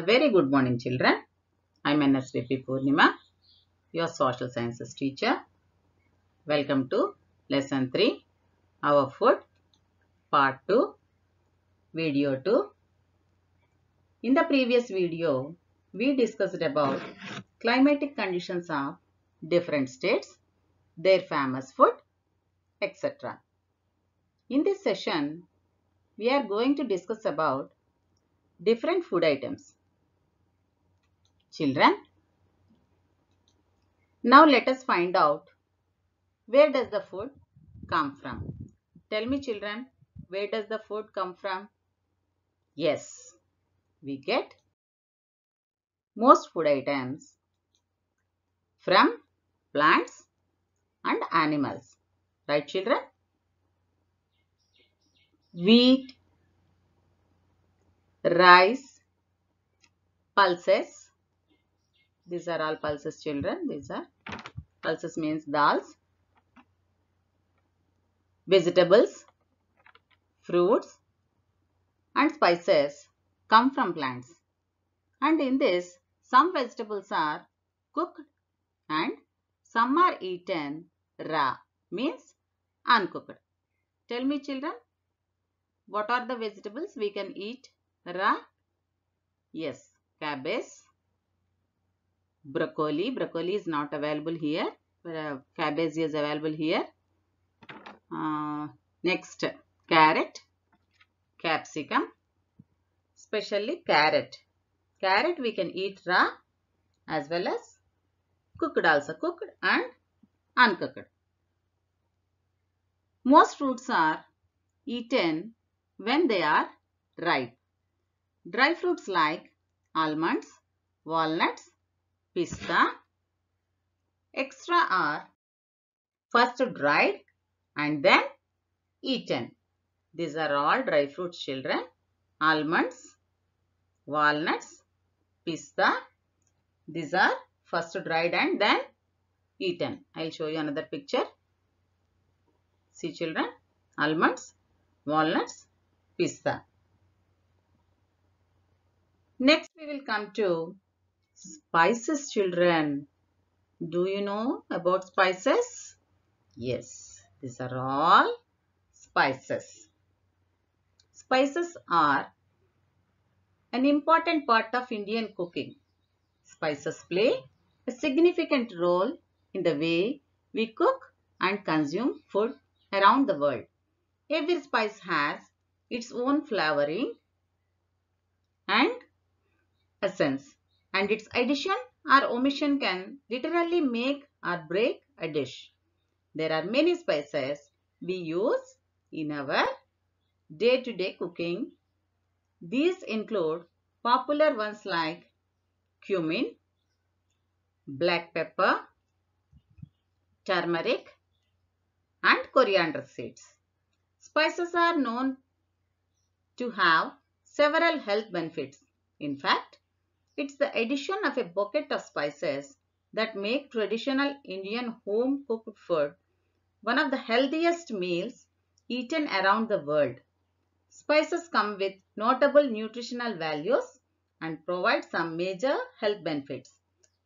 A very good morning, children. I'm NSVP Purnima, your social sciences teacher. Welcome to lesson 3, our food, part 2, video 2. In the previous video, we discussed about climatic conditions of different states, their famous food, etc. In this session, we are going to discuss about different food items. Children, now let us find out where does the food come from. Tell me, children, where does the food come from? Yes, we get most food items from plants and animals. Right, children? Wheat, rice, pulses. These are all pulses, children. These are pulses means dals. Vegetables, fruits and spices come from plants. And in this, some vegetables are cooked and some are eaten raw, means uncooked. Tell me, children, what are the vegetables we can eat raw? Yes, cabbage, broccoli. Broccoli is not available here, but cabbage is available here. Next, carrot, capsicum, especially carrot. Carrot we can eat raw as well as cooked also, cooked and uncooked. Most fruits are eaten when they are ripe. Dry fruits like almonds, walnuts, pista, etc. are first dried and then eaten. These are all dry fruits, children. Almonds, walnuts, pista. These are first dried and then eaten. I will show you another picture. See, children, almonds, walnuts, pista. Next we will come to spices, children. Do you know about spices? Yes, these are all spices. Spices are an important part of Indian cooking. Spices play a significant role in the way we cook and consume food around the world. Every spice has its own flavoring and essence, and its addition or omission can literally make or break a dish. There are many spices we use in our day-to-day cooking. These include popular ones like cumin, black pepper, turmeric, and coriander seeds. Spices are known to have several health benefits. In fact, it's the addition of a bucket of spices that make traditional Indian home-cooked food one of the healthiest meals eaten around the world. Spices come with notable nutritional values and provide some major health benefits.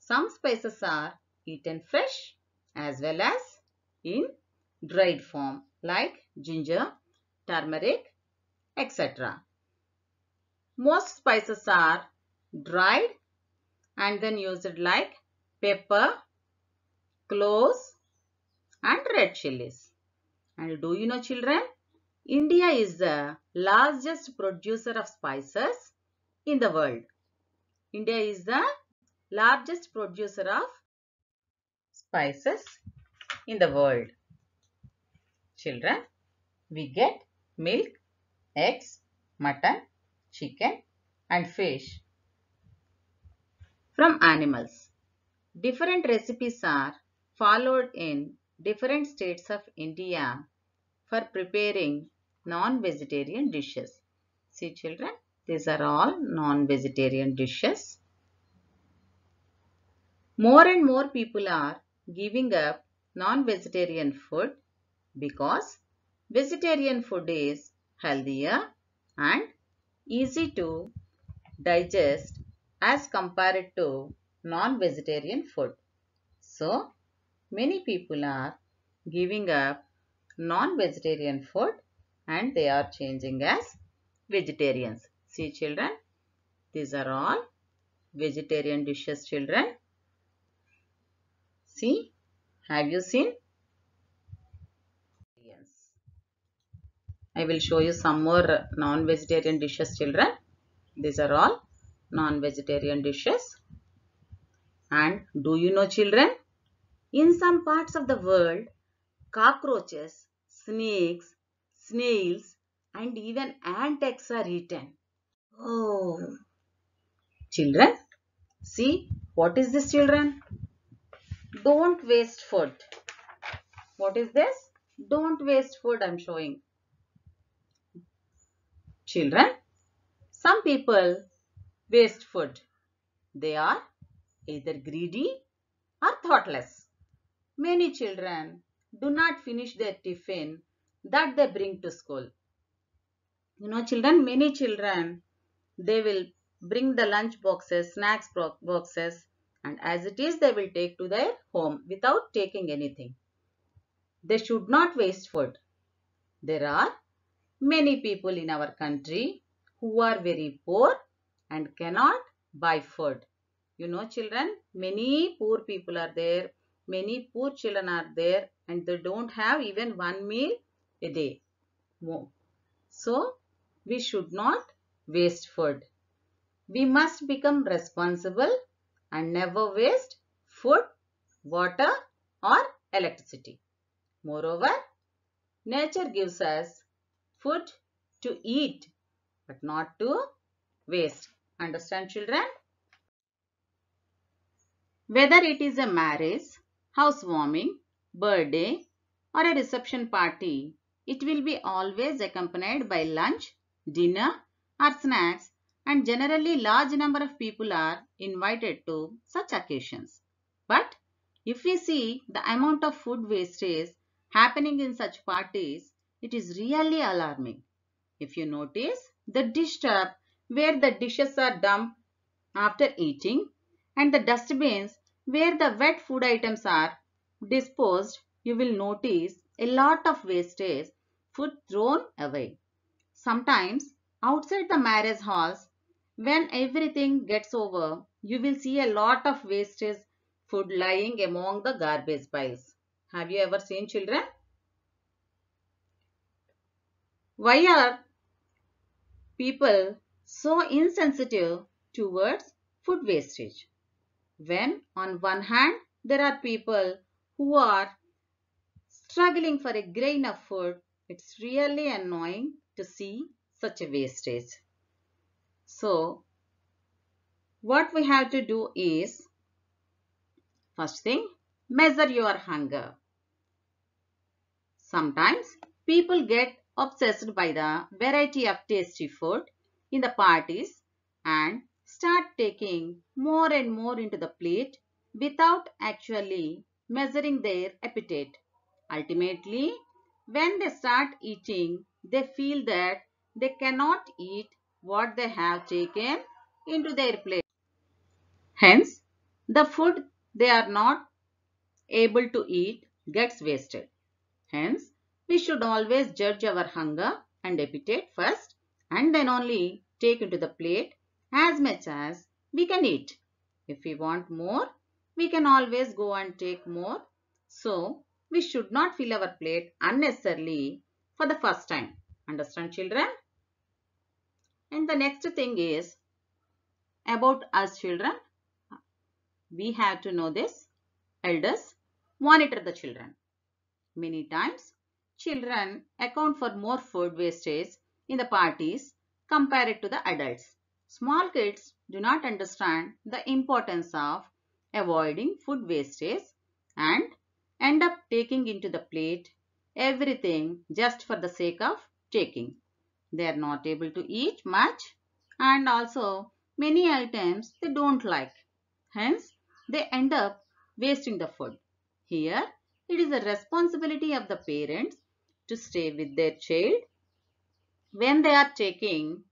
Some spices are eaten fresh as well as in dried form like ginger, turmeric, etc. Most spices are dried and then used like pepper, cloves and red chilies. And do you know, children, India is the largest producer of spices in the world. India is the largest producer of spices in the world. Children, we get milk, eggs, mutton, chicken and fish from animals. Different recipes are followed in different states of India for preparing non-vegetarian dishes. See, children, these are all non-vegetarian dishes. More and more people are giving up non-vegetarian food because vegetarian food is healthier and easy to digest as compared to non-vegetarian food. So, many people are giving up non-vegetarian food and they are changing as vegetarians. See children, these are all vegetarian dishes children. See, have you seen? I will show you some more non-vegetarian dishes children. These are all non-vegetarian dishes. And do you know children? In some parts of the world, cockroaches, snakes, snails and even ant eggs are eaten. Oh, children, see what is this children? Don't waste food. What is this? Don't waste food I am showing. Children, some people waste food. They are either greedy or thoughtless. Many children do not finish their tiffin that they bring to school. You know children, many children, they will bring the lunch boxes, snacks boxes and as it is they will take to their home without taking anything. They should not waste food. There are many people in our country who are very poor and cannot buy food. You know children, many poor people are there, many poor children are there and they don't have even one meal a day. So, we should not waste food. We must become responsible and never waste food, water or electricity. Moreover, nature gives us food to eat but not to waste. Understand children? Whether it is a marriage, housewarming, birthday or a reception party, it will be always accompanied by lunch, dinner or snacks and generally large number of people are invited to such occasions. But if we see the amount of food wastage happening in such parties, it is really alarming. If you notice the dish tub where the dishes are dumped after eating and the dustbins where the wet food items are disposed, you will notice a lot of wastage food thrown away. Sometimes outside the marriage halls, when everything gets over, you will see a lot of wastage food lying among the garbage piles. Have you ever seen children? Why are people so insensitive towards food wastage? When on one hand there are people who are struggling for a grain of food, it's really annoying to see such a wastage. So, what we have to do is, first thing, measure your hunger. Sometimes people get obsessed by the variety of tasty food in the parties and start taking more and more into the plate without actually measuring their appetite. Ultimately, when they start eating, they feel that they cannot eat what they have taken into their plate. Hence, the food they are not able to eat gets wasted. Hence, we should always judge our hunger and appetite first and then only take into the plate as much as we can eat. If we want more, we can always go and take more. So, we should not fill our plate unnecessarily for the first time. Understand children? And the next thing is about us children. We have to know this. Elders monitor the children. Many times, children account for more food wastage in the parties compared to the adults. Small kids do not understand the importance of avoiding food wastage and end up taking into the plate everything just for the sake of taking. They are not able to eat much and also many items they don't like. Hence, they end up wasting the food. Here, it is the responsibility of the parents to stay with their child when they are taking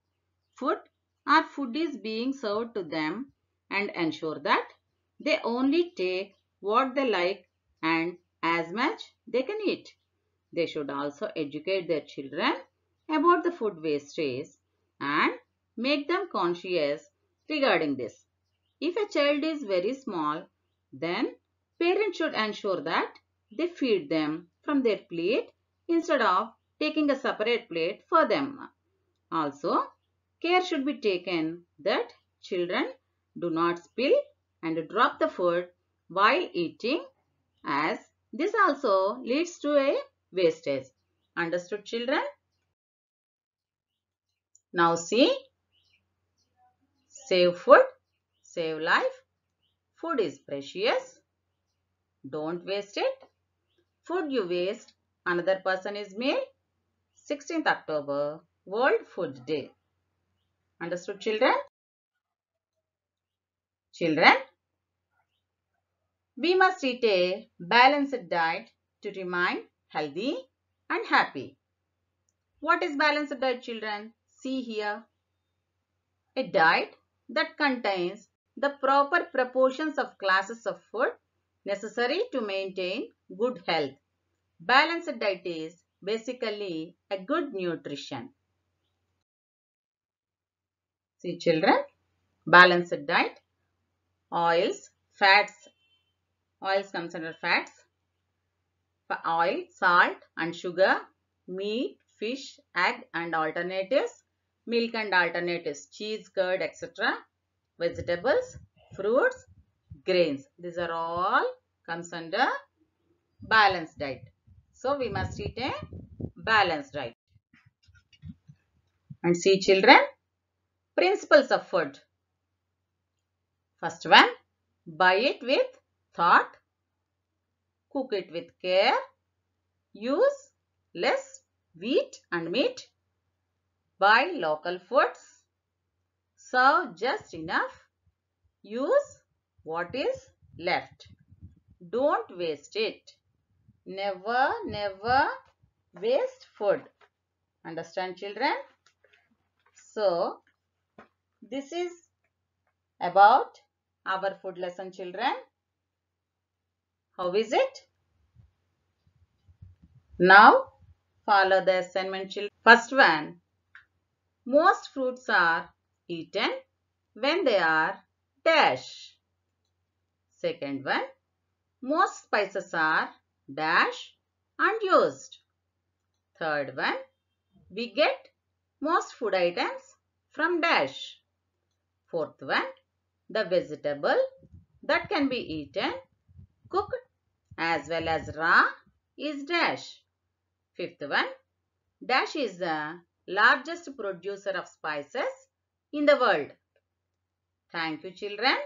food or food is being served to them. and ensure that they only take what they like and as much they can eat. They should also educate their children about the food wastage and make them conscious regarding this. If a child is very small, then parents should ensure that they feed them from their plate instead of taking a separate plate for them. Also, care should be taken that children do not spill and drop the food while eating, as this also leads to a wastage. Understood, children? Now see, save food, save life. Food is precious. Don't waste it. Food you waste, another person is made. 16th October, World Food Day. Understood, children? Children, we must eat a balanced diet to remain healthy and happy. What is balanced diet, children? See here. A diet that contains the proper proportions of classes of food necessary to maintain good health. Balanced diet is basically a good nutrition. See, children, balanced diet, oils, fats, oils comes under fats, oil, salt and sugar, meat, fish, egg and alternatives, milk and alternatives, cheese, curd, etc., vegetables, fruits, grains. These are all comes under balanced diet. So, we must eat a balanced diet. And see, children, principles of food. First one, buy it with thought, cook it with care, use less wheat and meat, buy local foods, serve just enough, use what is left. Don't waste it. Never waste food. Understand, children? So, this is about our food lesson, children. How is it? Now, follow the assignment, children. First one, most fruits are eaten when they are dash. Second one, most spices are dash and used. Third one, we get most food items from dash. Fourth one, the vegetable that can be eaten, cooked as well as raw is dash. Fifth one, dash is the largest producer of spices in the world. Thank you, children.